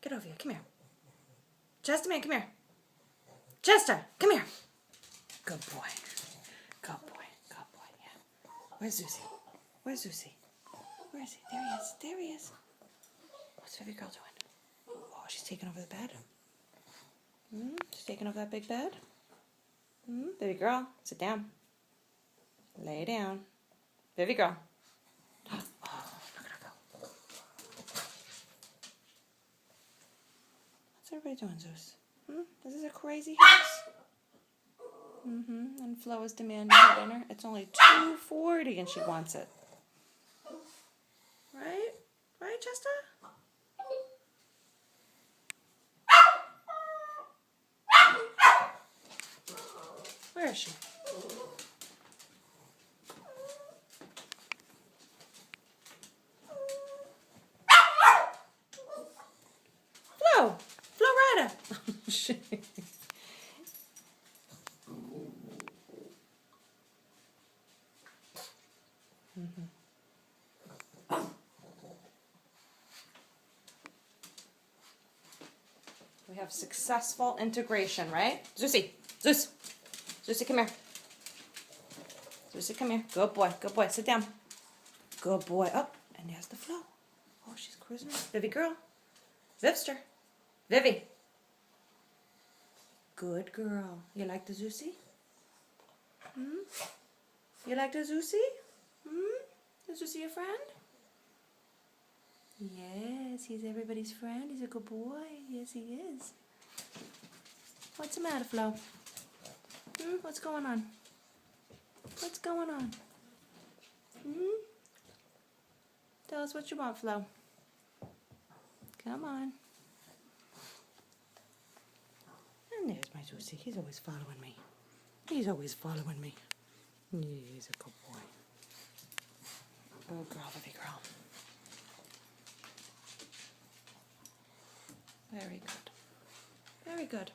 Get over here. Come here. Chester, man, come here. Chester, come here. Good boy. Good boy. Good boy. Yeah. Where's Zuzi? Where's Zuzi? Where is he? There he is. There he is. What's Vivi girl doing? Oh, she's taking over the bed. She's taking over that big bed. Vivi girl, sit down. Lay down. Vivi girl. Oh, look at her go. What's everybody doing, Zeus? Is this a crazy house? And Flo is demanding her dinner. It's only $2.40 and she wants it. Right? Right, Chester? Where is she? Flo! Flo Rida! We have successful integration, right? Zuzi! Zeus! Zuzi, come here. Zuzi, come here. Good boy. Good boy. Sit down. Good boy. Oh, and there's the Flo. Oh, she's cruising. Vivi girl. Vivster. Vivi. Good girl. You like the Zuzi? You like the Zuzi? Is Zuzi your friend? Yes, he's everybody's friend. He's a good boy. Yes, he is. What's the matter, Flo? What's going on? What's going on? Tell us what you want, Flo. Come on. And there's my Zuzi. He's always following me. He's always following me. He's a good boy. Good girl, Vivi girl. Very good. Very good.